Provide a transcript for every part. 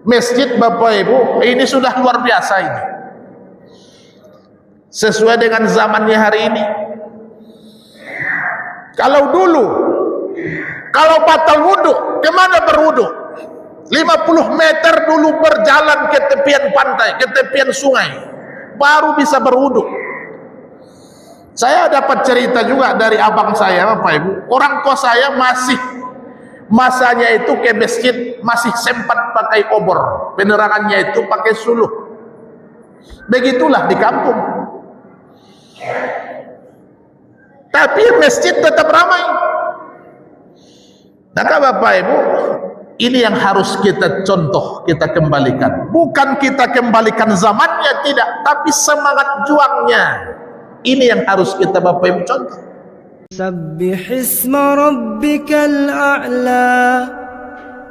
Masjid Bapak Ibu ini sudah luar biasa ini. Sesuai dengan zamannya hari ini. Kalau dulu, kalau batal wudu, kemana berwudu? 50 meter dulu berjalan ke tepian pantai, ke tepian sungai, baru bisa berwudu. Saya dapat cerita juga dari abang saya, Bapak Ibu. Orang tua saya masanya itu ke masjid masih sempat pakai obor, penerangannya itu pakai suluh. Begitulah di kampung. Tapi masjid tetap ramai. Maka Bapak Ibu, ini yang harus kita contoh, kita kembalikan. Bukan kita kembalikan zamannya, tidak, tapi semangat juangnya. Ini yang harus kita Bapak Ibu contoh. Sabbih isma rabbikal a'la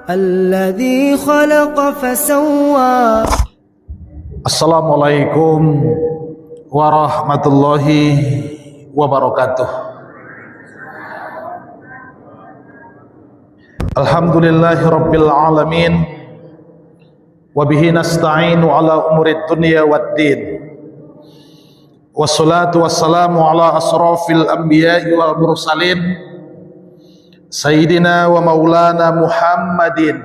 alladzi khalaqa fasawwa. Assalamualaikum warahmatullahi wabarakatuh. Alhamdulillahi rabbil alamin, wabihi nasta'inu ala umurid dunya waddin. Wassalatu wassalamu ala asrafil anbiya'i wal mursalin, Sayyidina wa maulana Muhammadin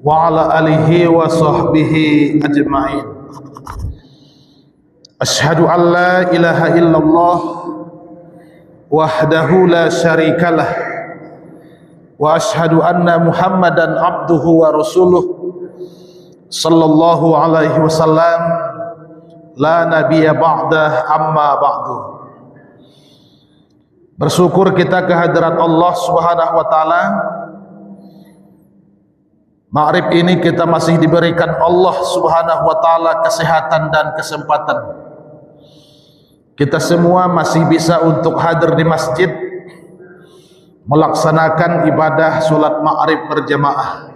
wa ala alihi wa sahbihi ajma'in. Ashhadu an la ilaha illallah wahdahu la syarikalah, wa ashhadu anna Muhammadan abduhu wa rasuluh sallallahu alaihi wasallam, la nabiyya ba'dah, amma ba'du. Bersyukur kita kehadirat Allah Subhanahu wa taala. Maghrib ini kita masih diberikan Allah Subhanahu wa taala kesehatan dan kesempatan. Kita semua masih bisa untuk hadir di masjid melaksanakan ibadah salat maghrib berjamaah.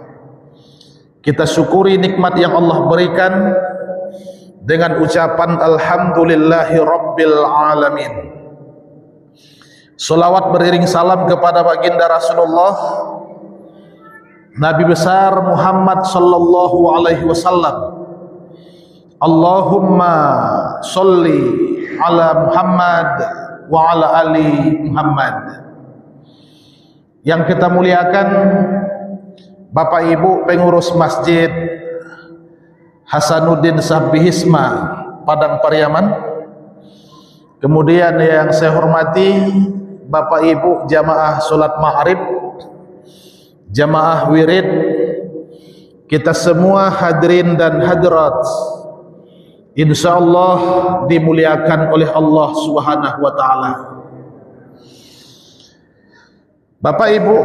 Kita syukuri nikmat yang Allah berikan dengan ucapan alhamdulillahi rabbil alamin. Salawat beriring salam kepada baginda Rasulullah Nabi besar Muhammad sallallahu alaihi wasallam. Allahumma sholli ala Muhammad wa ala ali Muhammad. Yang kita muliakan Bapak Ibu pengurus masjid Hasanuddin Sabbihisma Padang Pariaman. Kemudian yang saya hormati Bapak Ibu jamaah salat maghrib, jamaah wirid, kita semua hadirin dan hadirat insyaallah dimuliakan oleh Allah Subhanahu wa taala. Bapak Ibu,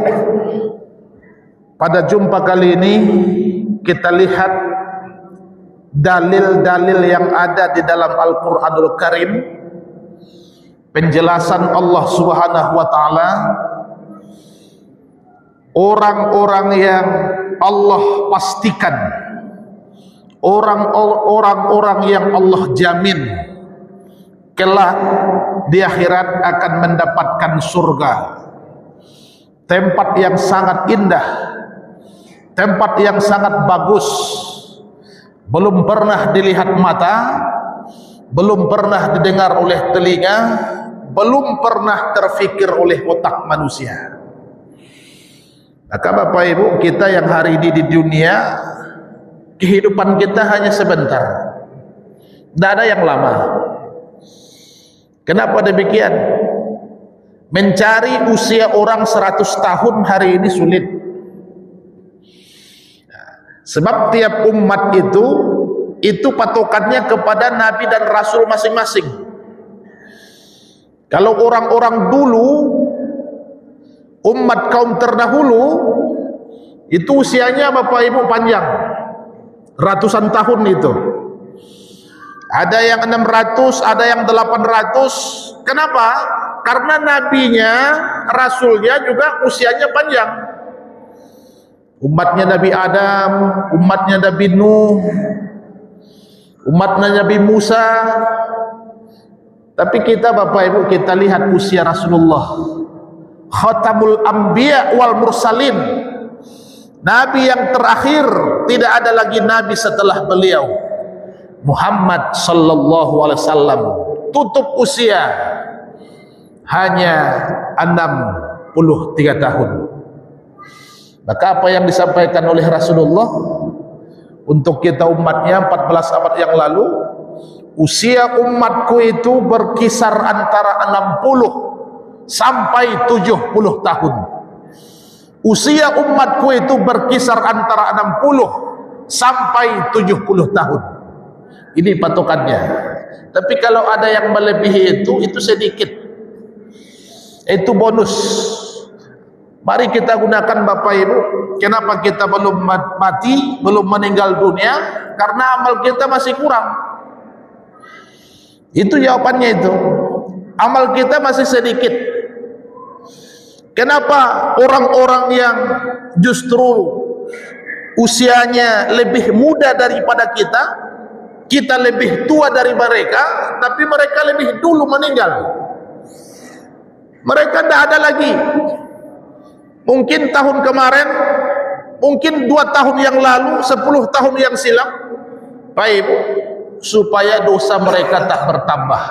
pada jumpa kali ini kita lihat dalil-dalil yang ada di dalam Al-Qur'anul Karim, penjelasan Allah Subhanahu wa taala, orang-orang yang Allah pastikan, orang-orang yang Allah jamin kelak di akhirat akan mendapatkan surga, tempat yang sangat indah, tempat yang sangat bagus, belum pernah dilihat mata, belum pernah didengar oleh telinga, belum pernah terfikir oleh otak manusia. Maka Bapak Ibu, kita yang hari ini di dunia, kehidupan kita hanya sebentar, tidak ada yang lama. Kenapa demikian? Mencari usia orang 100 tahun hari ini sulit. Sebab tiap umat itu patokannya kepada Nabi dan Rasul masing-masing. Kalau orang-orang dulu, umat kaum terdahulu, itu usianya Bapak Ibu panjang, ratusan tahun itu. Ada yang 600, ada yang 800. Kenapa? Karena nabinya, rasulnya juga usianya panjang. Umatnya Nabi Adam, umatnya Nabi Nuh, umatnya Nabi Musa. Tapi kita Bapak Ibu, kita lihat usia Rasulullah, Khatamul Anbiya wal Mursalin, Nabi yang terakhir, tidak ada lagi nabi setelah beliau, Muhammad sallallahu alaihi wasallam, tutup usia hanya 63 tahun. Maka apa yang disampaikan oleh Rasulullah untuk kita umatnya 14 abad yang lalu, usia umatku itu berkisar antara 60 sampai 70 tahun. Usia umatku itu berkisar antara 60 sampai 70 tahun. Ini patokannya. Tapi kalau ada yang melebihi itu sedikit. Itu bonus. Mari kita gunakan Bapak Ibu. Kenapa kita belum mati, belum meninggal dunia? Karena amal kita masih kurang. Itu jawabannya itu. Amal kita masih sedikit. Kenapa orang-orang yang justru usianya lebih muda daripada kita lebih tua dari mereka, tapi mereka lebih dulu meninggal? Mereka tidak ada lagi. Mungkin tahun kemarin, mungkin 2 tahun yang lalu, 10 tahun yang silam, Pak Ibu, supaya dosa mereka tak bertambah.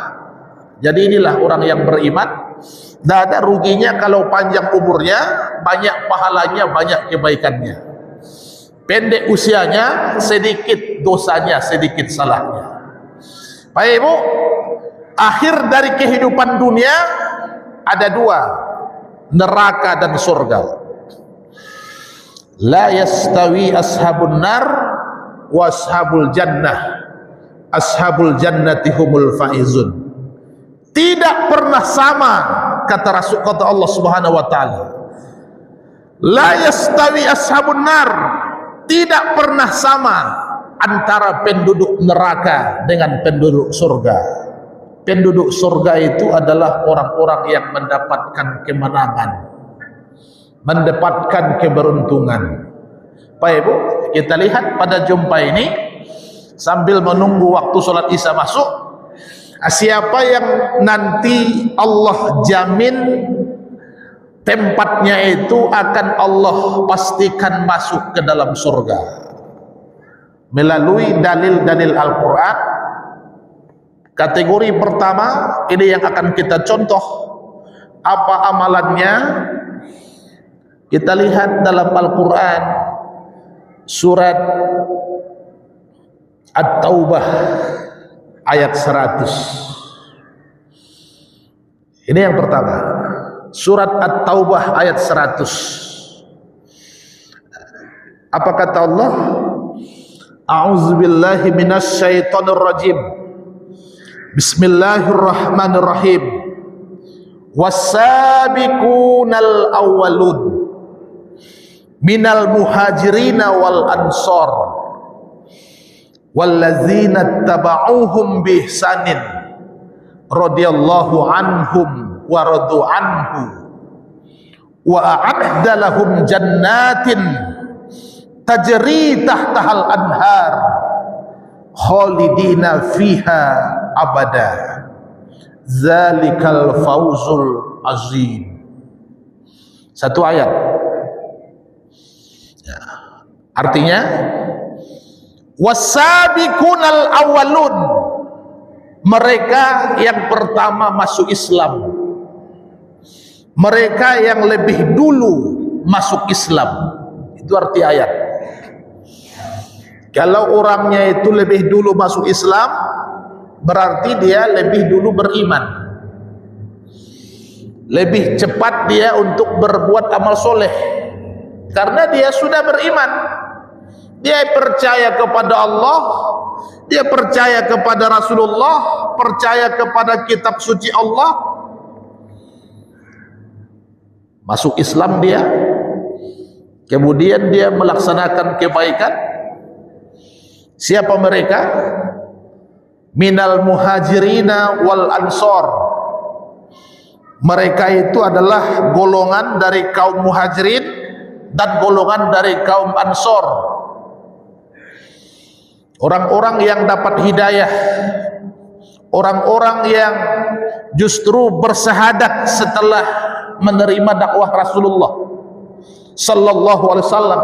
Jadi inilah orang yang beriman. Tidak ada ruginya kalau panjang umurnya, banyak pahalanya, banyak kebaikannya. Pendek usianya, sedikit dosanya, sedikit salahnya. Pak Ibu, akhir dari kehidupan dunia ada 2, neraka dan surga. La yastawi ashabun nar wa ashabul jannah. Ashabul jannati humul faizun. Tidak pernah sama, kata Allah Subhanahu wa taala. La yastawi ashabun nar, tidak pernah sama antara penduduk neraka dengan penduduk surga. Penduduk surga itu adalah orang-orang yang mendapatkan kemenangan, mendapatkan keberuntungan. Pak Ibu, kita lihat pada jumpa ini sambil menunggu waktu sholat Isya masuk. Siapa yang nanti Allah jamin tempatnya itu akan Allah pastikan masuk ke dalam surga melalui dalil-dalil Al-Quran. Kategori pertama, ini yang akan kita contoh apa amalannya. Kita lihat dalam Al-Quran surat At-Taubah ayat 100. Ini yang pertama, surat At-Taubah ayat 100. Apa kata Allah? A'udzubillahi minasyaitonir rajim. Bismillahirrahmanirrahim. Was-sabiqunal awwalun minal muhajirina wal ansor wallazina taba'uhum bihsanin radhiyallahu anhum wa radu anhu wa a'adda lahum jannatin tajri tahtahal anhar khalidina fiha abada zalikal fawzul azim. Satu ayat ya. Artinya wasabiqunal awwalun, mereka yang pertama masuk Islam, mereka yang lebih dulu masuk Islam. Itu arti ayat. Kalau orangnya itu lebih dulu masuk Islam, berarti dia lebih dulu beriman, lebih cepat dia untuk berbuat amal soleh, karena dia sudah beriman. Dia percaya kepada Allah, dia percaya kepada Rasulullah, percaya kepada kitab suci Allah, masuk Islam dia, kemudian dia melaksanakan kebaikan. Siapa mereka? Minal muhajirina wal ansor. Mereka itu adalah golongan dari kaum muhajirin dan golongan dari kaum ansor. Orang-orang yang dapat hidayah, orang-orang yang justru bersahadat setelah menerima dakwah Rasulullah sallallahu alaihi wasallam.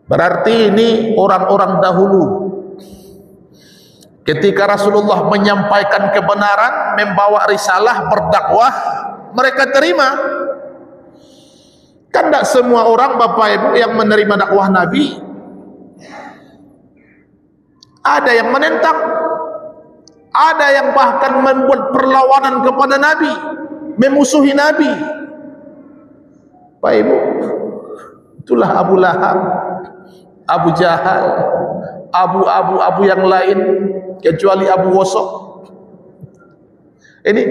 Berarti ini orang-orang dahulu, ketika Rasulullah menyampaikan kebenaran, membawa risalah, berdakwah, mereka terima. Kan tidak semua orang Bapak Ibu yang menerima dakwah Nabi. Ada yang menentang, ada yang bahkan membuat perlawanan kepada Nabi, memusuhi Nabi. Bapak Ibu, itulah Abu Lahab, Abu Jahal, Abu yang lain, kecuali Abu Wasok. Ini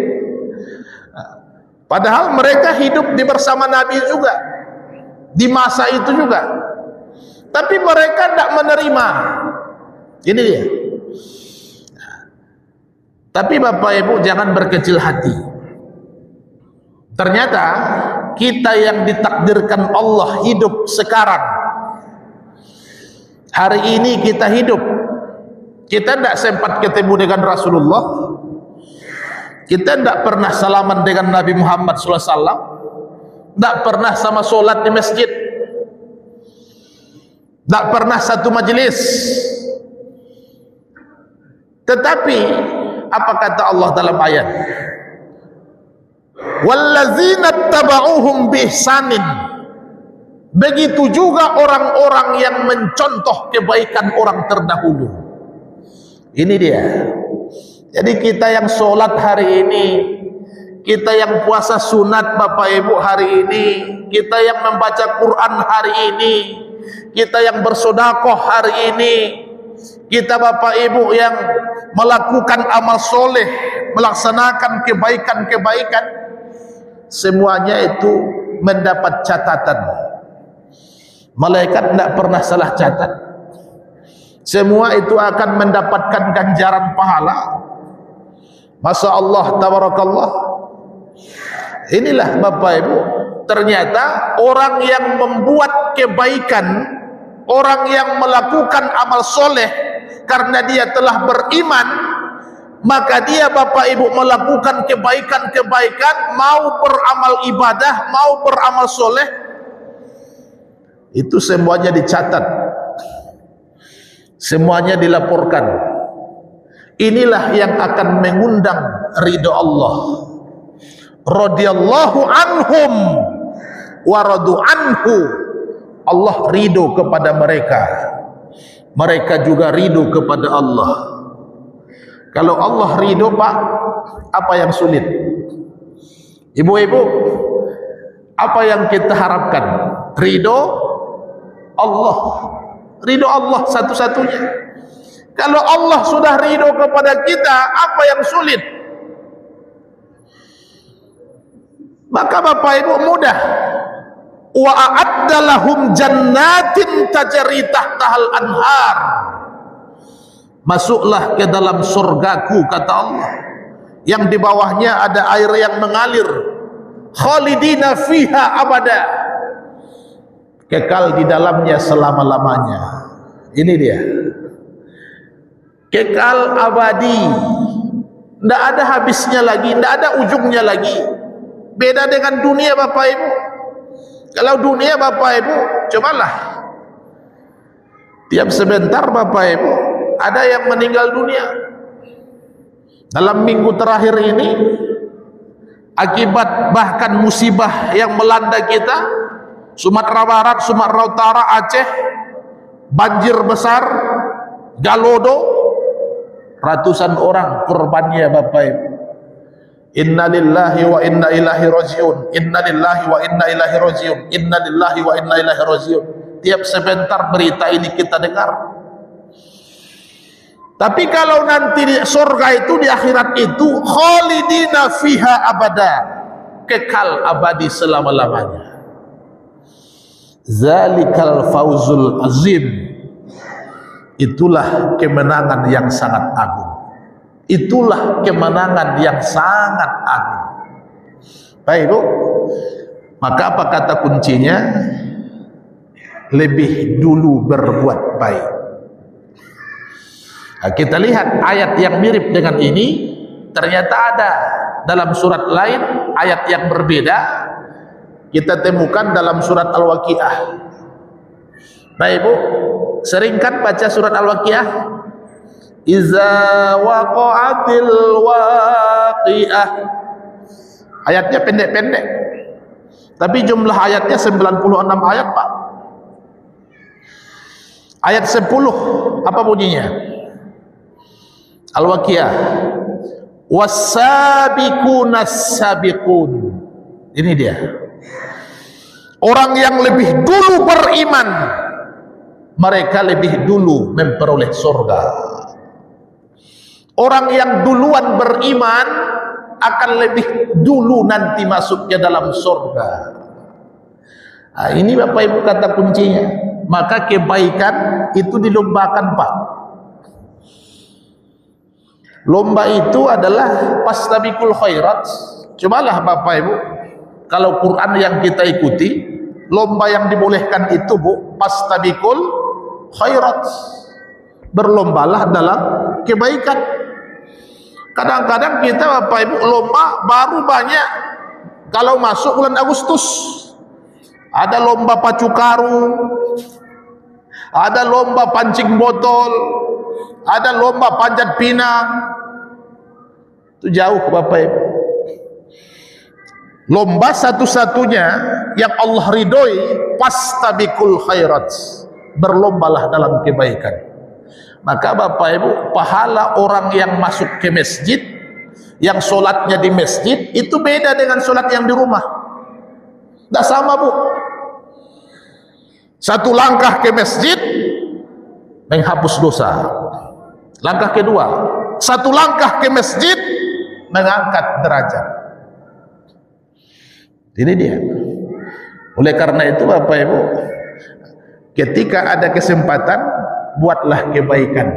padahal mereka hidup di bersama Nabi juga, di masa itu juga, tapi mereka tidak menerima. Ini dia. Tapi Bapak Ibu jangan berkecil hati. Ternyata kita yang ditakdirkan Allah hidup sekarang, hari ini kita hidup, kita tidak sempat ketemu dengan Rasulullah, kita tidak pernah salaman dengan Nabi Muhammad SAW, tidak pernah sama solat di masjid, tidak pernah satu majelis. Tetapi apa kata Allah dalam ayat? Wallazina taba'uhum bihsanin. Begitu juga orang-orang yang mencontoh kebaikan orang terdahulu. Ini dia. Jadi kita yang sholat hari ini, kita yang puasa sunat Bapak Ibu hari ini, kita yang membaca Quran hari ini, kita yang bersedekah hari ini, kita Bapak Ibu yang melakukan amal soleh, melaksanakan kebaikan-kebaikan, semuanya itu mendapat catatan. Malaikat tidak pernah salah catat. Semua itu akan mendapatkan ganjaran pahala. Masya Allah, tabarakallah. Inilah Bapak Ibu, ternyata orang yang membuat kebaikan, orang yang melakukan amal soleh karena dia telah beriman, maka dia Bapak Ibu melakukan kebaikan-kebaikan, mau beramal ibadah, mau beramal soleh, itu semuanya dicatat, semuanya dilaporkan. Inilah yang akan mengundang ridho Allah. Radhiyallahu anhum wa radu anhu. Allah ridho kepada mereka, mereka juga ridho kepada Allah. Kalau Allah ridho Pak, apa yang sulit? Ibu-ibu, apa yang kita harapkan? Ridho Allah, ridho Allah satu-satunya. Kalau Allah sudah ridho kepada kita, apa yang sulit? Maka Bapak Ibu mudah. Wa a'adda lahum jannatin tajri tahtahal anhar. Masuklah ke dalam surgaku, kata Allah, yang di bawahnya ada air yang mengalir. Khalidina fiha abada. Kekal di dalamnya selama-lamanya. Ini dia. Kekal abadi, tidak ada habisnya lagi, tidak ada ujungnya lagi. Beda dengan dunia Bapak Ibu. Kalau dunia Bapak Ibu, cobalah, tiap sebentar Bapak Ibu ada yang meninggal dunia. Dalam minggu terakhir ini, akibat bahkan musibah yang melanda kita, Sumatera Barat, Sumatera Utara, Aceh, banjir besar, Galodo, ratusan orang korbannya Bapak Ibu. Inna lillahi wa inna ilaihi rajiun. Inna lillahi wa inna ilaihi rajiun. Inna lillahi wa inna ilaihi rajiun. Tiap sebentar berita ini kita dengar. Tapi kalau nanti di surga itu, di akhirat itu, khalidina fiha abada, kekal abadi selama-lamanya. Zalikal fauzul azim. Itulah kemenangan yang sangat agung. Itulah kemenangan yang sangat agung. Baik Bu, maka apa kata kuncinya? Lebih dulu berbuat baik. Nah, kita lihat ayat yang mirip dengan ini, ternyata ada dalam surat lain, ayat yang berbeda kita temukan dalam surat Al-Waqiah. Baik Ibu, sering kan baca surat Al-Waqiah? Iza waqa'atil waqi'ah. Ayatnya pendek-pendek, tapi jumlah ayatnya 96 ayat Pak. Ayat 10 apa bunyinya? Al-Waqiah. Was-sabiqunas sabiqun. Ini dia. Orang yang lebih dulu beriman, mereka lebih dulu memperoleh surga. Orang yang duluan beriman akan lebih dulu nanti masuknya dalam surga. Nah, ini Bapak Ibu kata kuncinya. Maka kebaikan itu dilombakan Pak. Lomba itu adalah fastabiqul khairat. Cobalah Bapak Ibu, kalau Quran yang kita ikuti, lomba yang dibolehkan itu Bu, fastabiqul khairat. Berlombalah dalam kebaikan. Kadang-kadang kita Bapak Ibu lomba baru banyak kalau masuk bulan Agustus. Ada lomba pacu karu, ada lomba pancing botol, ada lomba panjat pinang. Itu jauh Bapak Ibu. Lomba satu-satunya yang Allah ridhoi, fastabiqul khairat. Berlombalah dalam kebaikan. Maka Bapak Ibu, pahala orang yang masuk ke masjid, yang sholatnya di masjid, itu beda dengan sholat yang di rumah. Tidak sama Bu. Satu langkah ke masjid menghapus dosa. Langkah kedua, satu langkah ke masjid mengangkat derajat. Ini dia. Oleh karena itu Bapak Ibu, ketika ada kesempatan, buatlah kebaikan.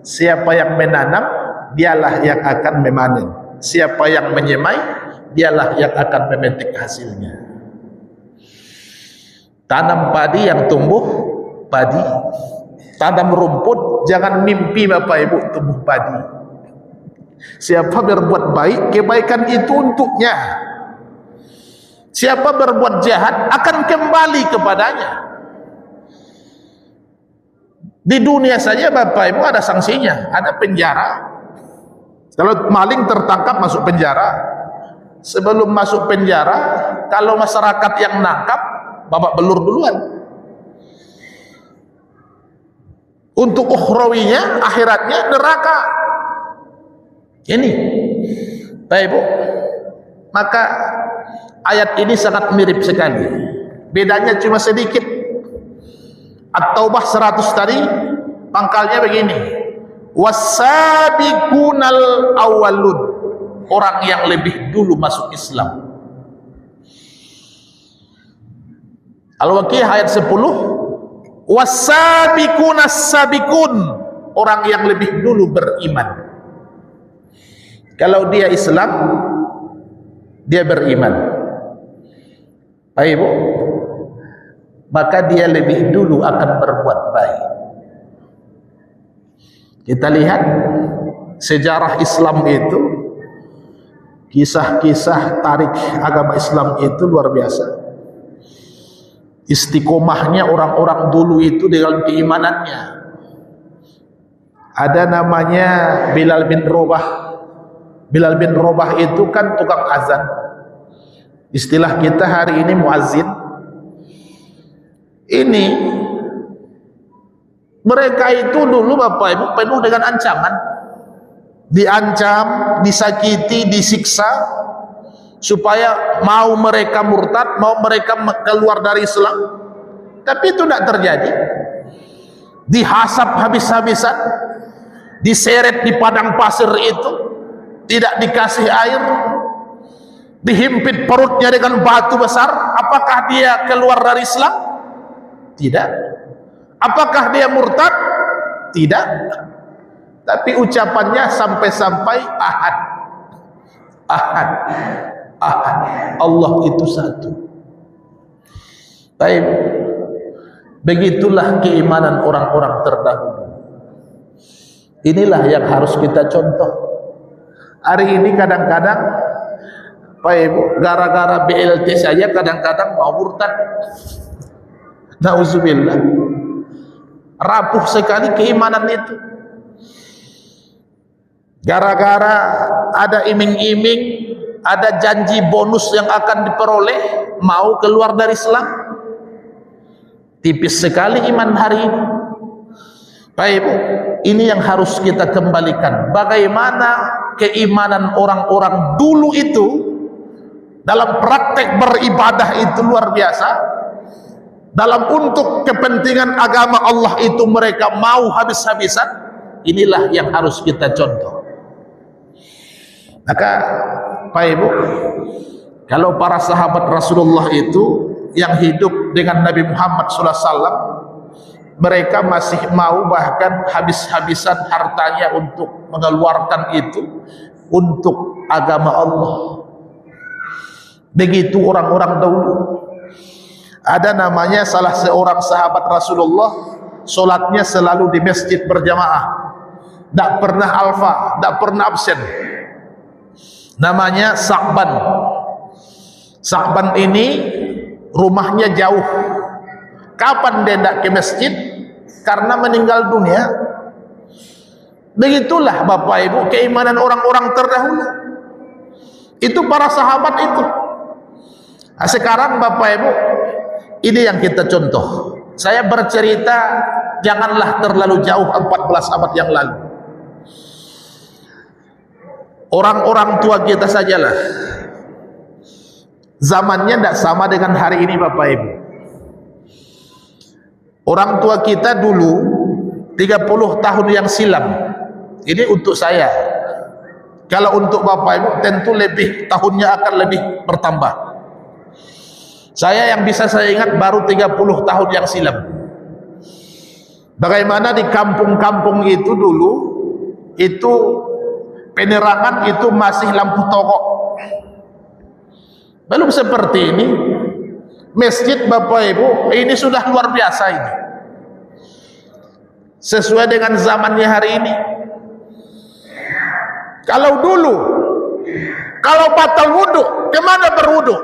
Siapa yang menanam, dialah yang akan memanen. Siapa yang menyemai, dialah yang akan memetik hasilnya. Tanam padi yang tumbuh padi. Tanam rumput, jangan mimpi Bapak Ibu tumbuh padi. Siapa berbuat baik, kebaikan itu untuknya. Siapa berbuat jahat akan kembali kepadanya. Di dunia saja Bapak Ibu ada sanksinya, ada penjara. Kalau maling tertangkap masuk penjara. Sebelum masuk penjara, kalau masyarakat yang nangkap, babak belur duluan. Untuk ukhrawinya, akhiratnya neraka. Ini Bapak Ibu, maka ayat ini sangat mirip sekali. Bedanya cuma sedikit. At-Taubah 100 tadi pangkalnya begini. Was-sabiqunal awwalun. Orang yang lebih dulu masuk Islam. Al-Waqiah ayat 10, was-sabiqunas sabiqun, orang yang lebih dulu beriman. Kalau dia Islam, dia beriman, baik Bu, maka dia lebih dulu akan berbuat baik. Kita lihat sejarah Islam itu, kisah-kisah tarik agama Islam itu luar biasa. Istiqomahnya orang-orang dulu itu dengan keimanannya. Ada namanya Bilal bin Rabah. Bilal bin Rabah itu kan tukang azan. Istilah kita hari ini muazzin. Ini mereka itu dulu Bapak Ibu penuh dengan ancaman. Diancam, disakiti, disiksa, supaya mau mereka murtad, mau mereka keluar dari Islam. Tapi itu tidak terjadi. Dihasap habis-habisan, diseret di padang pasir itu, tidak dikasih air, dihimpit perutnya dengan batu besar. Apakah dia keluar dari Islam? Tidak. Apakah dia murtad? Tidak. Tapi ucapannya sampai-sampai ahad, ahad, ahad. Allah itu satu. Baik, begitulah keimanan orang-orang terdahulu. Inilah yang harus kita contoh. Hari ini kadang-kadang Pak Ibu, gara-gara BLT saja kadang-kadang mau murtad. Nauzubillah. rapuh sekali keimanan itu. Gara-gara ada iming-iming, ada janji bonus yang akan diperoleh, mau keluar dari Islam. Tipis sekali iman hari ini. Baik, ini yang harus kita kembalikan. Bagaimana keimanan orang-orang dulu itu dalam praktek beribadah itu luar biasa. Dalam untuk kepentingan agama Allah itu mereka mau habis-habisan. Inilah yang harus kita contoh. Maka Pak Ibu, kalau para sahabat Rasulullah itu yang hidup dengan Nabi Muhammad SAW, mereka masih mau bahkan habis-habisan hartanya untuk mengeluarkan itu untuk agama Allah. Begitu orang-orang dahulu. Ada namanya salah seorang sahabat Rasulullah, solatnya selalu di masjid berjamaah, tidak pernah alfa, tidak pernah absen. Namanya Sa'ban. Sa'ban ini rumahnya jauh. Kapan dia tidak ke masjid? Karena meninggal dunia. Begitulah Bapak Ibu keimanan orang-orang terdahulu. Itu para sahabat itu. Nah, sekarang Bapak Ibu, ini yang kita contoh. Saya bercerita janganlah terlalu jauh 14 abad yang lalu. Orang-orang tua kita sajalah. Zamannya tidak sama dengan hari ini Bapak Ibu. Orang tua kita dulu 30 tahun yang silam. Ini untuk saya. Kalau untuk Bapak Ibu tentu lebih, tahunnya akan lebih bertambah. Saya yang bisa saya ingat baru 30 tahun yang silam. Bagaimana di kampung-kampung itu dulu, itu penerangan itu masih lampu tokok. Belum seperti ini. Masjid Bapak Ibu ini sudah luar biasa ini. Sesuai dengan zamannya hari ini. Kalau dulu, kalau batal wudhu, kemana berwudhu?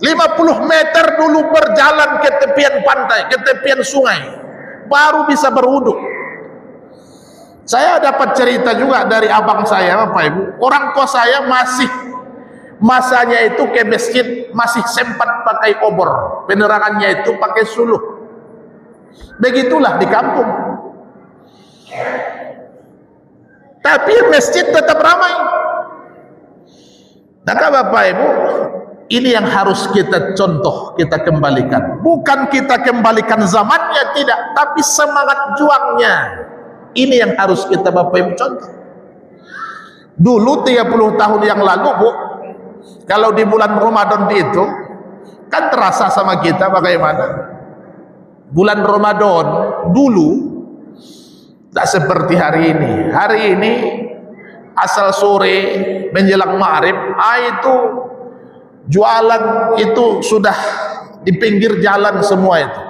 50 meter dulu berjalan ke tepian pantai, ke tepian sungai, baru bisa berwudhu. Saya dapat cerita juga dari abang saya Bapak Ibu. Orang tua saya masih masanya itu ke masjid masih sempat pakai obor, penerangannya itu pakai suluh. Begitulah di kampung. Tapi masjid tetap ramai. Maka Bapak Ibu, ini yang harus kita contoh, kita kembalikan. Bukan kita kembalikan zamannya, tidak, tapi semangat juangnya. Ini yang harus kita Bapak Ibu contoh. Dulu 30 tahun yang lalu Bu, kalau di bulan Ramadan itu kan terasa sama kita bagaimana? Bulan Ramadan dulu tak seperti hari ini. Hari ini asal sore menjelang maghrib, itu jualan itu sudah di pinggir jalan semua itu.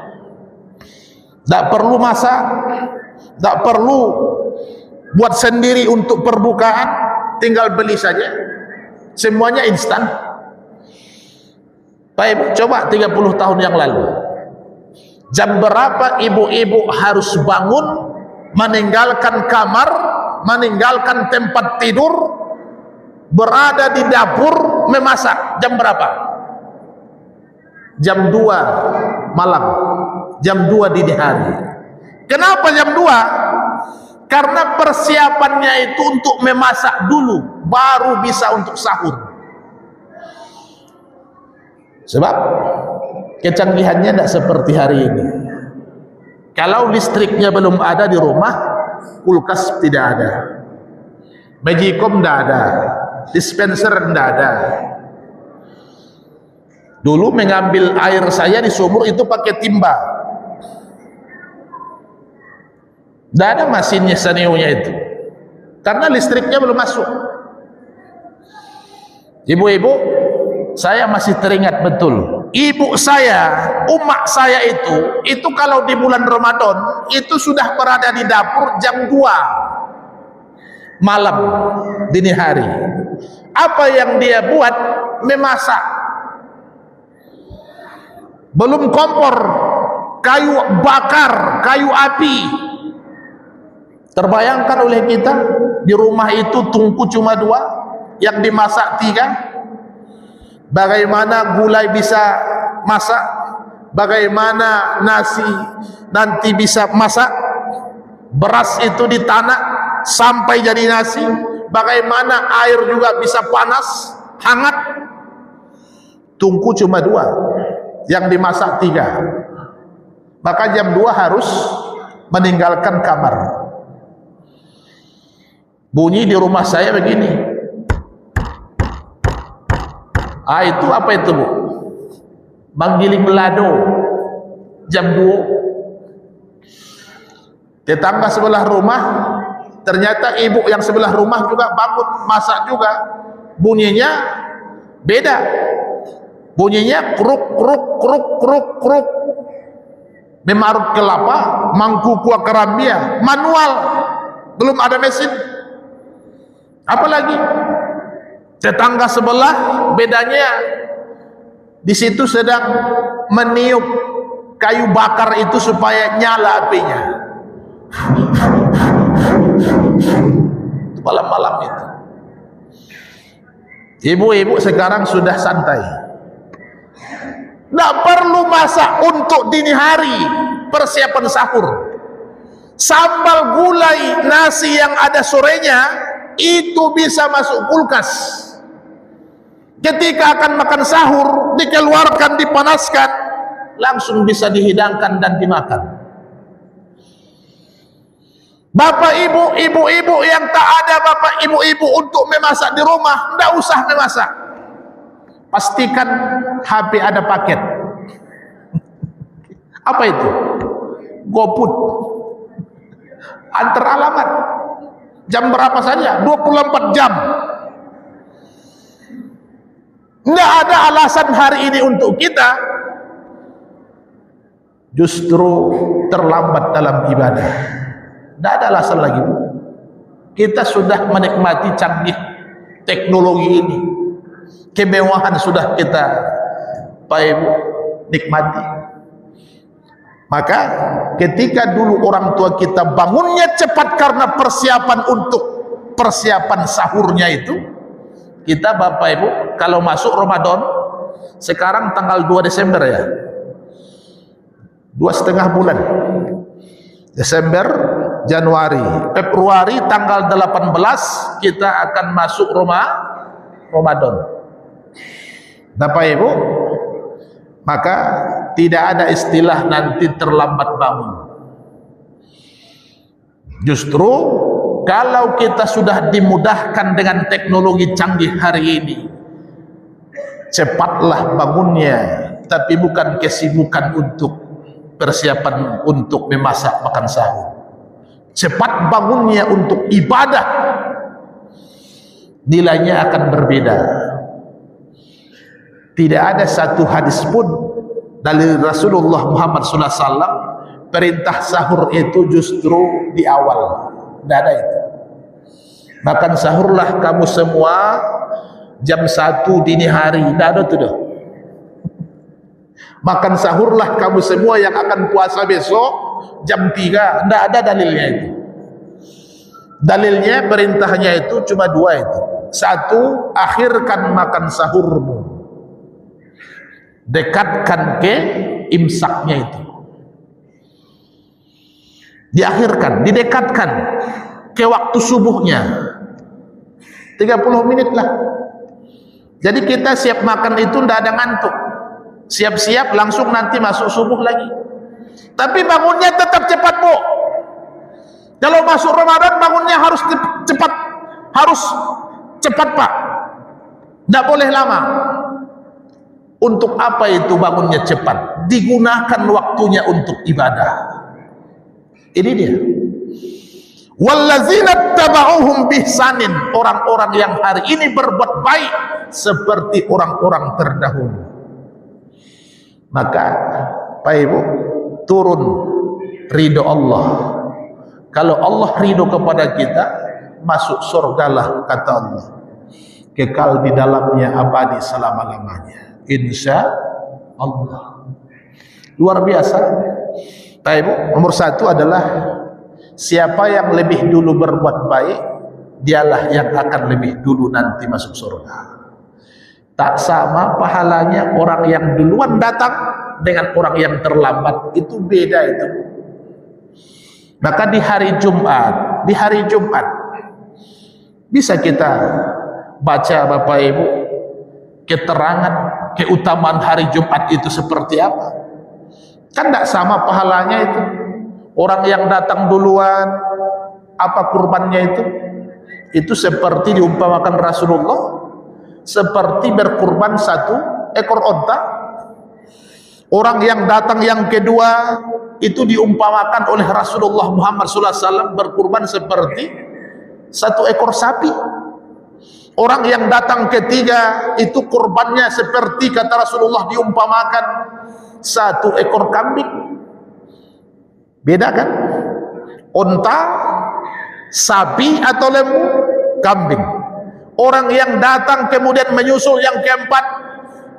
Tak perlu masak, tak perlu buat sendiri untuk perbukaan, tinggal beli saja. Semuanya instan. Baik, coba 30 tahun yang lalu. Jam berapa ibu-ibu harus bangun, meninggalkan kamar, meninggalkan tempat tidur, berada di dapur memasak? Jam berapa? Jam 2 malam, jam 2 dini hari. Kenapa jam 2? Karena persiapannya itu untuk memasak dulu, baru bisa untuk sahur. Sebab kecanggihannya tidak seperti hari ini. Kalau listriknya belum ada di rumah, kulkas tidak ada, magicom tidak ada, dispenser tidak ada. Dulu mengambil air saya di sumur itu pakai timba. Tidak ada mesinnya saniunya itu, karena listriknya belum masuk. Ibu-ibu, saya masih teringat betul. Ibu saya, umak saya itu kalau di bulan Ramadan itu sudah berada di dapur jam 2 malam dini hari. Apa yang dia buat? Memasak. Belum kompor, kayu bakar, kayu api. Terbayangkan oleh kita, di rumah itu tungku cuma 2, yang dimasak 3. Bagaimana gulai bisa masak? Bagaimana nasi nanti bisa masak? Beras itu ditanak sampai jadi nasi. Bagaimana air juga bisa panas, hangat? Tungku cuma 2, yang dimasak 3. Maka jam 2 harus meninggalkan kamar. Bunyi di rumah saya begini. Itu apa itu, Bu? Manggiling melado jam 2. Tetangga sebelah rumah, ternyata ibu yang sebelah rumah juga bangun masak juga. Bunyinya beda. Bunyinya kruk kruk kruk kruk kruk. Memarut kelapa, mangku kuah kerambia, manual, belum ada mesin. Apalagi tetangga sebelah, bedanya di situ sedang meniup kayu bakar itu supaya nyala apinya. Malam-malam itu. Ibu-ibu sekarang sudah santai. Tidak perlu masak untuk dini hari, persiapan sahur. Sambal gulai nasi yang ada sorenya itu bisa masuk kulkas. Ketika akan makan sahur, dikeluarkan, dipanaskan, langsung bisa dihidangkan dan dimakan. Bapak ibu, ibu-ibu yang tak ada bapak ibu-ibu untuk memasak di rumah, tidak usah memasak. Pastikan HP ada paket. Apa itu? GoFood. Antar alamat. Jam berapa saja? 24 jam. Tidak ada alasan hari ini untuk kita justru terlambat dalam ibadah. Tidak ada alasan lagi, Bu. Kita sudah menikmati canggih teknologi ini. Kemewahan sudah kita nikmati. Maka ketika dulu orang tua kita bangunnya cepat karena persiapan untuk persiapan sahurnya itu, kita Bapak Ibu kalau masuk Ramadan, sekarang tanggal 2 Desember ya, 2,5 bulan, Desember, Januari, Februari tanggal 18 kita akan masuk Ramadan. Bapak Ibu, maka tidak ada istilah nanti terlambat bangun. Justru kalau kita sudah dimudahkan dengan teknologi canggih hari ini, cepatlah bangunnya, tapi bukan kesibukan untuk persiapan untuk memasak makan sahur. Cepat bangunnya untuk ibadah, nilainya akan berbeda. Tidak ada satu hadis pun dari Rasulullah Muhammad SAW perintah sahur itu justru di awal. Tidak ada itu. Makan sahurlah kamu semua jam 1 dini hari. Tidak ada itu dah. Makan sahurlah kamu semua yang akan puasa besok jam 3. Tidak ada dalilnya itu. Dalilnya perintahnya itu cuma 2 itu. 1, akhirkan makan sahurmu, dekatkan ke imsaknya itu, diakhirkan, didekatkan ke waktu subuhnya 30 menit lah. Jadi kita siap makan itu tidak ada ngantuk, siap-siap langsung nanti masuk subuh lagi. Tapi bangunnya tetap cepat, Bu. Kalau masuk Ramadan bangunnya harus cepat, Pak, tidak boleh lama. Untuk apa itu bangunnya cepat? Digunakan waktunya untuk ibadah. Ini dia. Wallazina tabauhum bihsanin, orang-orang yang hari ini berbuat baik seperti orang-orang terdahulu. Maka Pak Ibu, turun ridho Allah. Kalau Allah ridho kepada kita, masuk surgalah kata Allah, kekal di dalamnya abadi selama-lamanya, insya Allah. Luar biasa. Baik, nomor satu adalah siapa yang lebih dulu berbuat baik, dialah yang akan lebih dulu nanti masuk surga. Tak sama pahalanya orang yang duluan datang dengan orang yang terlambat, itu beda itu. Maka di hari Jumat bisa kita baca Bapak Ibu keterangan keutamaan hari Jumat itu seperti apa. Kan tidak sama pahalanya itu. Orang yang datang duluan, apa kurbannya itu seperti diumpamakan Rasulullah seperti berkurban 1 ekor onta. Orang yang datang yang kedua itu diumpamakan oleh Rasulullah Muhammad SAW berkurban seperti 1 ekor sapi. Orang yang datang ketiga itu kurbannya seperti kata Rasulullah diumpamakan 1 ekor kambing. Beda kan? Onta, sapi atau lembu, kambing. Orang yang datang kemudian menyusul yang keempat,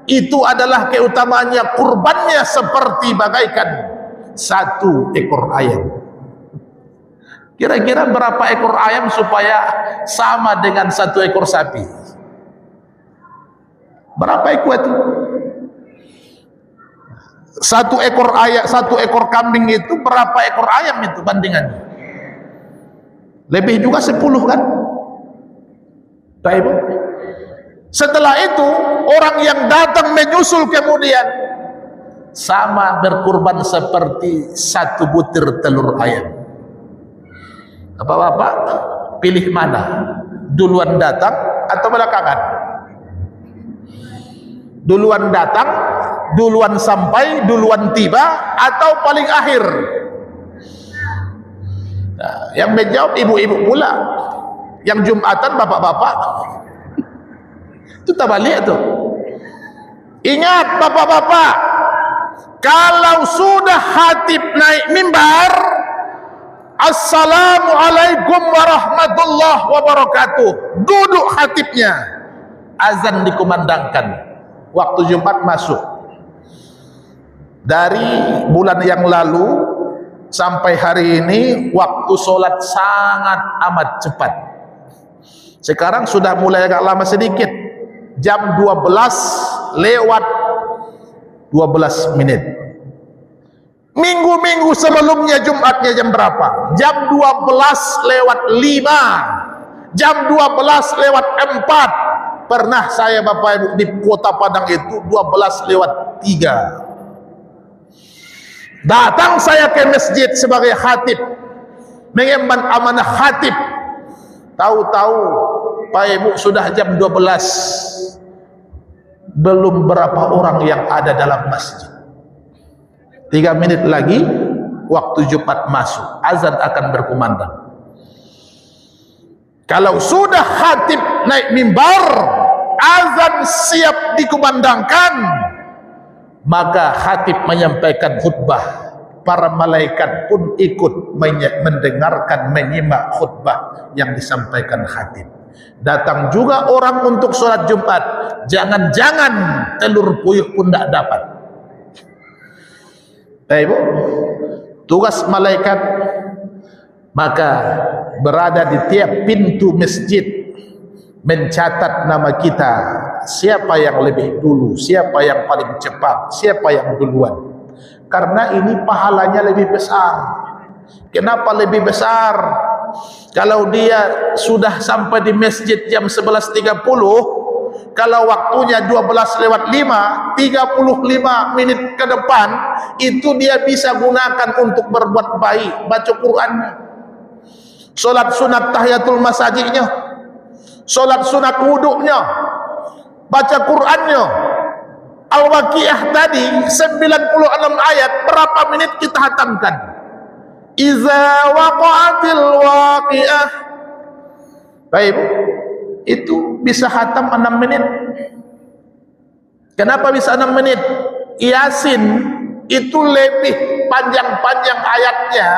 itu adalah keutamaannya kurbannya seperti bagaikan 1 ekor ayam. Kira-kira berapa ekor ayam supaya sama dengan 1 ekor sapi? Berapa ekor itu? 1 ekor ayam, 1 ekor kambing itu berapa ekor ayam itu bandingannya? Lebih juga 10 kan? Baik. Setelah itu orang yang datang menyusul kemudian sama berkurban seperti 1 butir telur ayam. Bapak-bapak pilih mana? Duluan datang atau belakangan? Duluan datang, duluan sampai, duluan tiba, atau paling akhir? Nah, yang menjawab ibu-ibu pula. Yang Jumatan bapak-bapak. Itu tabalik tuh. Ingat bapak-bapak, kalau sudah khatib naik mimbar, Assalamualaikum warahmatullahi wabarakatuh, duduk khatibnya, azan dikumandangkan, waktu Jumat masuk. Dari bulan yang lalu sampai hari ini waktu sholat sangat amat cepat. Sekarang sudah mulai agak lama sedikit, jam 12 lewat 12 menit. Minggu-minggu sebelumnya Jumatnya jam berapa? Jam 12 lewat 5, jam 12 lewat 4. Pernah saya Bapak Ibu di Kota Padang itu 12 lewat 3. Datang saya ke masjid sebagai khatib, mengemban amanah khatib. Tahu-tahu Pak Ibu sudah jam 12, belum berapa orang yang ada dalam masjid. 3 menit lagi waktu Jumat masuk, azan akan berkumandang. Kalau sudah khatib naik mimbar, azan siap dikumandangkan, maka khatib menyampaikan khutbah. Para malaikat pun ikut mendengarkan, menyimak khutbah yang disampaikan khatib. Datang juga orang untuk sholat Jumat, jangan-jangan telur puyuh pun tidak dapat. Ibu, tugas malaikat maka berada di tiap pintu masjid, mencatat nama kita, siapa yang lebih dulu, siapa yang paling cepat, siapa yang duluan. Karena ini pahalanya lebih besar. Kenapa lebih besar? Kalau dia sudah sampai di masjid jam 11.30, kalau waktunya 12 lewat 5, 35 menit ke depan, itu dia bisa gunakan untuk berbuat baik, baca Qur'annya, sholat sunat tahiyatul masajidnya, sholat sunat wuduknya, baca Qur'annya. Al-Waqiah tadi 96 ayat, berapa menit kita hatamkan? Iza waqa'atil waqiah. Baik, itu bisa hatam 6 menit. Kenapa bisa 6 menit? Yasin itu lebih panjang-panjang ayatnya.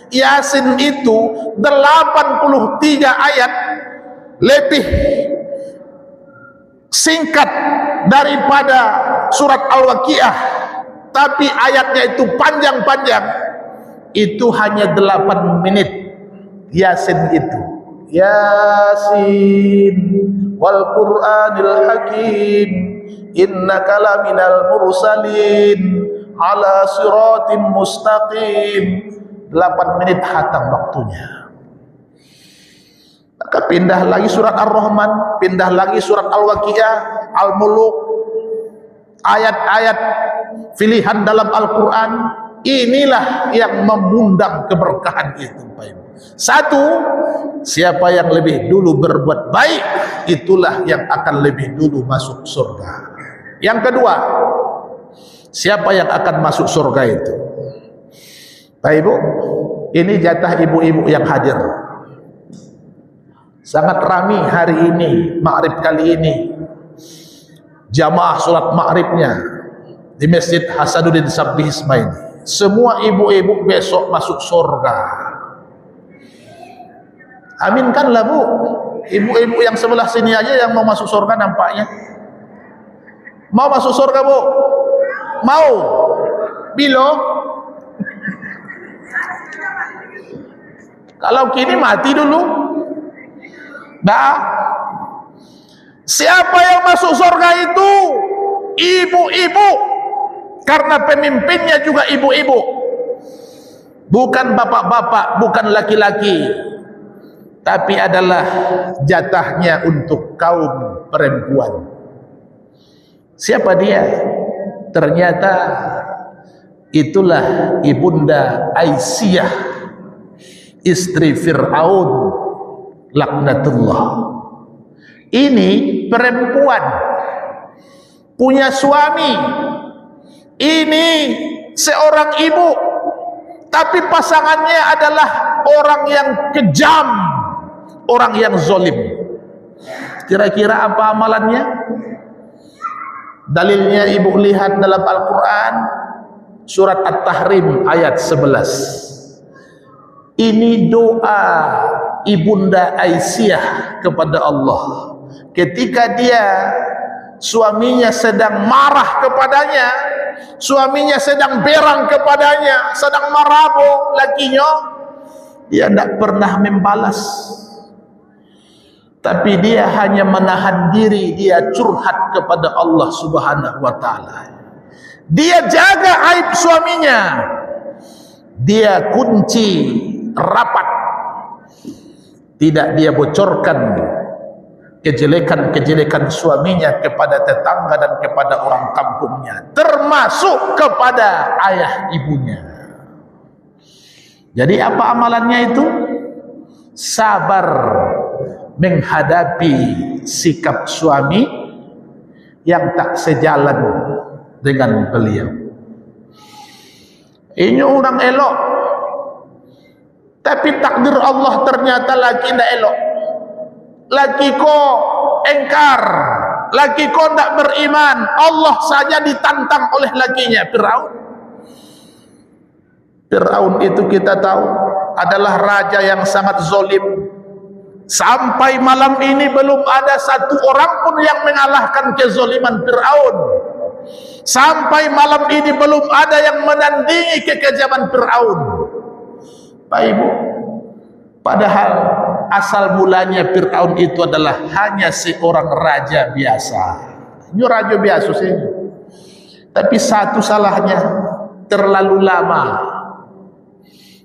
Yasin itu 83 ayat, lebih singkat daripada surat Al-Waqiah, tapi ayatnya itu panjang-panjang. itu hanya 8 menit. Yasin itu, Yasin wal Qur'anil Hakim innaka laminal mursalin ala siratim mustaqim. 8 menit khatam waktunya. Maka pindah lagi surat Ar-Rahman, pindah lagi surat Al-Waqiah, Al-Muluk, ayat-ayat pilihan dalam Al-Quran. Inilah yang memundang keberkahan itu, Pak Ibu. Satu, siapa yang lebih dulu berbuat baik, itulah yang akan lebih dulu masuk surga. Yang kedua, siapa yang akan masuk surga itu? Pak Ibu, ini jatah ibu-ibu yang hadir. Sangat ramai hari ini, Maghrib kali ini, jamaah sholat Maghribnya di Masjid Hasanuddin Sabbih Ismaili. Semua ibu-ibu besok masuk surga. Aminkanlah Bu. Ibu-ibu yang sebelah sini aja yang mau masuk surga nampaknya. Mau masuk surga Bu? Mau? Bilo? Kalau kini mati dulu. Nah, siapa yang masuk surga itu? Ibu-ibu. Karena pemimpinnya juga ibu-ibu, bukan bapak-bapak, bukan laki-laki, tapi adalah jatahnya untuk kaum perempuan. Siapa dia? Ternyata itulah ibunda Aisyah, istri Fir'aun laknatullah. Ini perempuan punya suami. Ini seorang ibu, tapi pasangannya adalah orang yang kejam, orang yang zalim. Kira-kira apa amalannya? Dalilnya ibu lihat dalam Al-Quran, surat At-Tahrim ayat 11. Ini doa ibunda Aisyah kepada Allah ketika suaminya sedang marah kepadanya, suaminya sedang berang kepadanya, sedang marabo lakinya, dia tidak pernah membalas, tapi dia hanya menahan diri, dia curhat kepada Allah Subhanahu wa ta'ala. Dia jaga aib suaminya, dia kunci rapat, tidak dia bocorkan kejelekan-kejelekan suaminya kepada tetangga dan kepada orang kampungnya, termasuk kepada ayah ibunya. Jadi apa amalannya itu? Sabar menghadapi sikap suami yang tak sejalan dengan beliau. Ini orang elok, tapi takdir Allah ternyata lagi tidak elok. Laki ko engkar, laki ko tidak beriman, Allah saja ditantang oleh lakinya, Fir'aun. Fir'aun itu kita tahu adalah raja yang sangat zalim. Sampai malam ini belum ada satu orang pun yang mengalahkan kezaliman Fir'aun. Sampai malam ini belum ada yang menandingi kekejaman Fir'aun. Pak Ibu, padahal asal mulanya Fir'aun itu adalah hanya seorang raja biasa. Ini raja biasa sih. Tapi satu salahnya, terlalu lama.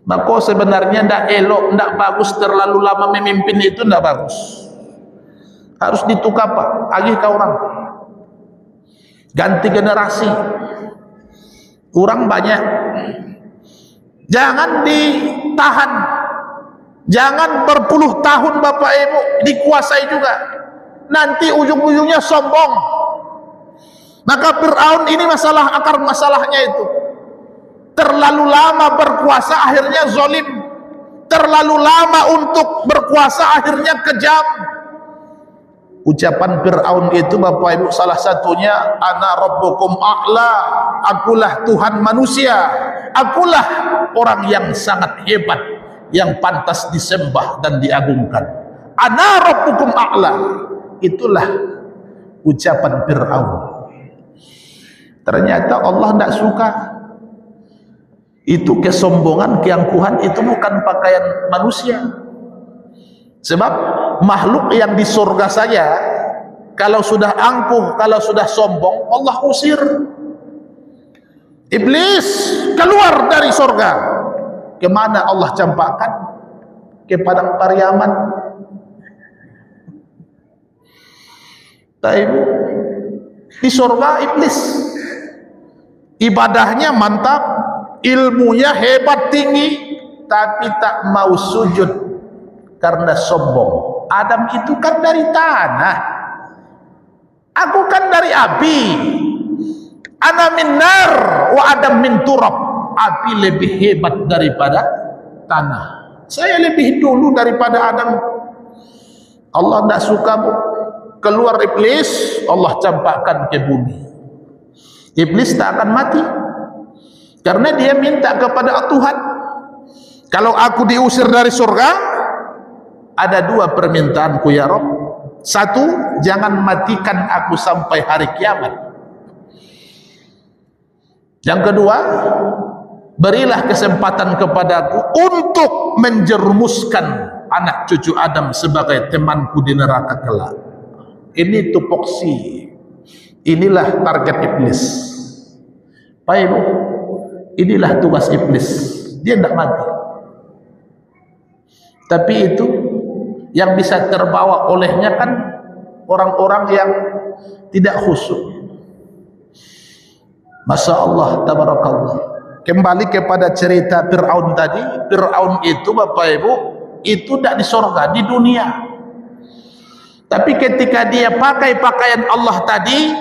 Maka sebenarnya tidak elok, tidak bagus terlalu lama memimpin itu, tidak bagus. Harus ditukar Pak, agih ke orang. Ganti generasi. Orang banyak. Jangan ditahan. Jangan berpuluh tahun Bapak Ibu dikuasai juga. Nanti ujung-ujungnya sombong. Maka Fir'aun ini akar masalahnya itu. Terlalu lama berkuasa akhirnya zalim. Terlalu lama untuk berkuasa akhirnya kejam. Ucapan Fir'aun itu Bapak Ibu salah satunya, ana rabbukum a'la, akulah Tuhan manusia, akulah orang yang sangat hebat, yang pantas disembah dan diagungkan. Ana rabbukum a'la, itulah ucapan Fir'aun. Ternyata Allah tidak suka. Itu kesombongan, keangkuhan itu bukan pakaian manusia. Sebab makhluk yang di surga saja kalau sudah angkuh, kalau sudah sombong, Allah usir. Iblis keluar dari surga. Kemana Allah campakkan? Ke padang Pariaman. Ibu, di surga iblis ibadahnya mantap, ilmunya hebat tinggi, tapi tak mau sujud karena sombong. Adam itu kan dari tanah, aku kan dari api. Ana min nar wa Adam min turab. Api lebih hebat daripada tanah, saya lebih dulu daripada Adam. Allah tidak suka, Bu. Keluar iblis, Allah campakkan ke bumi. Iblis tak akan mati karena dia minta kepada Tuhan, kalau aku diusir dari surga, ada dua permintaanku ya Rabb. Satu, jangan matikan aku sampai hari kiamat. Yang kedua, berilah kesempatan kepadaku untuk menjerumuskan anak cucu Adam sebagai temanku di neraka kelak. Ini tupoksi. Inilah target iblis. Pak Ibu, inilah tugas iblis. Dia tidak mati. Tapi itu yang bisa terbawa olehnya kan orang-orang yang tidak khusyuk. Masya Allah, tabarakallah. Kembali kepada cerita Fir'aun tadi. Fir'aun itu Bapak Ibu, itu tidak di surga, di dunia. Tapi ketika dia pakai pakaian Allah tadi,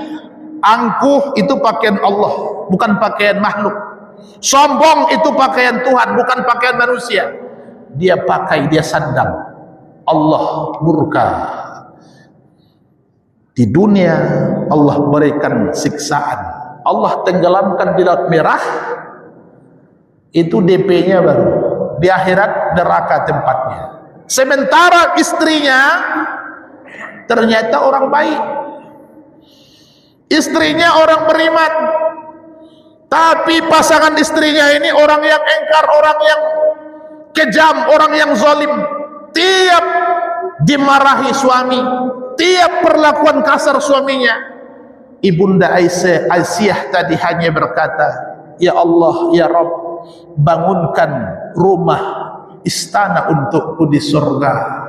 angkuh itu pakaian Allah, bukan pakaian makhluk. Sombong itu pakaian Tuhan, bukan pakaian manusia. Dia pakai, dia sandang. Allah murka. Di dunia Allah berikan siksaan, Allah tenggelamkan di laut merah. Itu DP-nya baru. Di akhirat neraka tempatnya. Sementara istrinya ternyata orang baik, istrinya orang beriman, tapi pasangan istrinya ini orang yang engkar, orang yang kejam, orang yang zalim. Tiap dimarahi suami, tiap perlakuan kasar suaminya. Ibunda Aisyah tadi hanya berkata, ya Allah, ya Rabb, bangunkan rumah istana untukku di surga.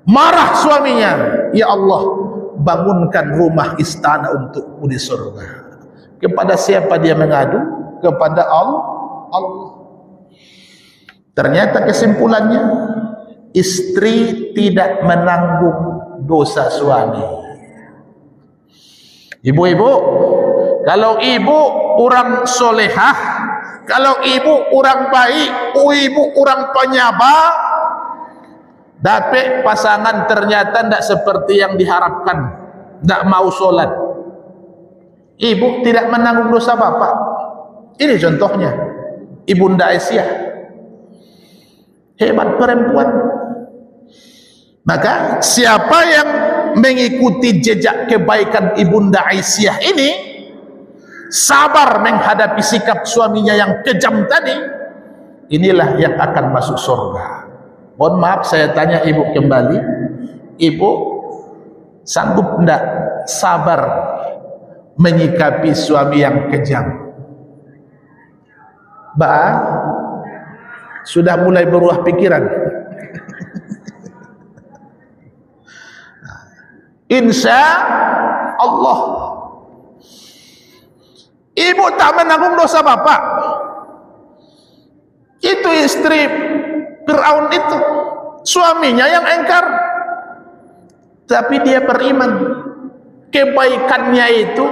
Marah suaminya, ya Allah, bangunkan rumah istana untukku di surga. Kepada siapa dia mengadu? Kepada Allah. Ternyata kesimpulannya, istri tidak menanggung dosa suami. Ibu-ibu, kalau ibu orang solehah, kalau ibu orang baik, ibu orang penyabar, tapi pasangan ternyata tidak seperti yang diharapkan, tidak mau sholat, ibu tidak menanggung dosa bapak. Ini contohnya Ibunda Aisyah, hebat perempuan. Maka siapa yang mengikuti jejak kebaikan Ibunda Aisyah ini, sabar menghadapi sikap suaminya yang kejam tadi, inilah yang akan masuk surga. Mohon maaf saya tanya ibu kembali, ibu sanggup tidak sabar menyikapi suami yang kejam? Sudah mulai berubah pikiran. Insya Allah ibu tak menanggung dosa bapak. Itu istri Fir'aun itu, suaminya yang engkar, tapi dia beriman. Kebaikannya itu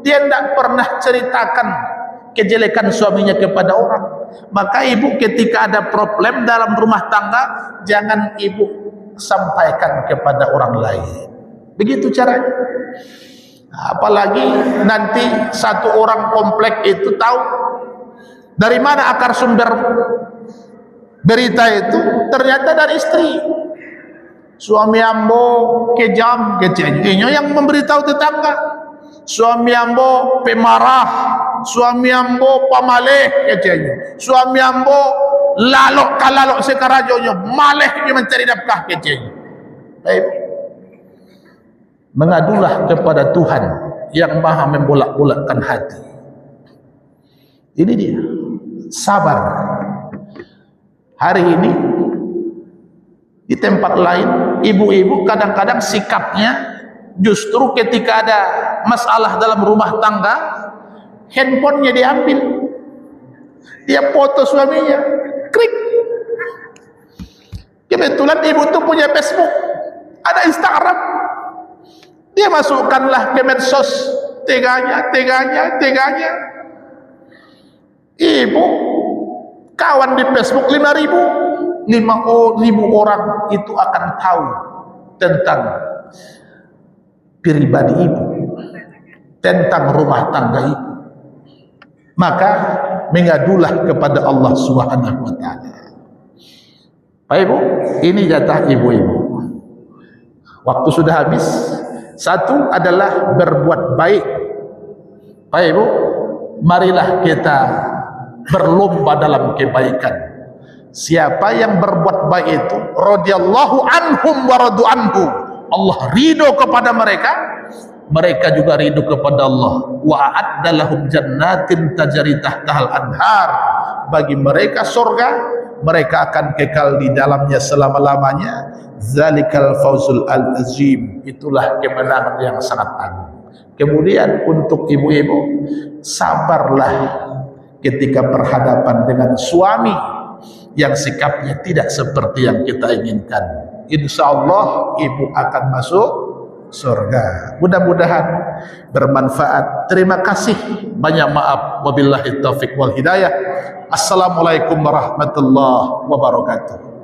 dia tidak pernah ceritakan kejelekan suaminya kepada orang. Maka ibu ketika ada problem dalam rumah tangga, jangan ibu sampaikan kepada orang lain. Begitu caranya. Apalagi nanti satu orang komplek itu tahu dari mana akar sumber berita itu, ternyata dari istri. Suami ambo kejam, kejadiannya yang memberitahu tetangga. Suami ambo pemarah, suami ambo pamaleh kecenya, suami ambo lalok kalalok sekarajonyo, maleh dia mencari nafkah kecenya. Baik, mengadulah kepada Tuhan yang maha membolak-bolakkan hati. Ini dia, sabar. Hari ini di tempat lain, ibu-ibu kadang-kadang sikapnya justru ketika ada masalah dalam rumah tangga, handphonenya diambil, dia foto suaminya, klik. Kebetulan ibu tuh punya Facebook, ada Instagram, dia masukkanlah ke medsos, teganya. Ibu kawan di Facebook 5.000 orang itu akan tahu tentang pribadi ibu, tentang rumah tangga ibu. Maka mengadulah kepada Allah Subhanahu wa taala. Pak Ibu, ini jatah ibu-ibu. Waktu sudah habis. Satu adalah berbuat baik. Pak Ibu, marilah kita berlomba dalam kebaikan. Siapa yang berbuat baik itu, radhiyallahu anhum wa radu anhu, Allah ridho kepada mereka, mereka juga ridho kepada Allah. Wa a'adda lahum jannatin tajri tahtahal anhar, bagi mereka surga, mereka akan kekal di dalamnya selama-lamanya. Zalikal fawzul al-azim, itulah kemenangan yang sangat agung. Kemudian untuk ibu-ibu, sabarlah ketika berhadapan dengan suami yang sikapnya tidak seperti yang kita inginkan. Insya Allah ibu akan masuk surga. Mudah-mudahan bermanfaat. Terima kasih. Banyak maaf. Wabillahi taufiq wal hidayah. Assalamualaikum warahmatullahi wabarakatuh.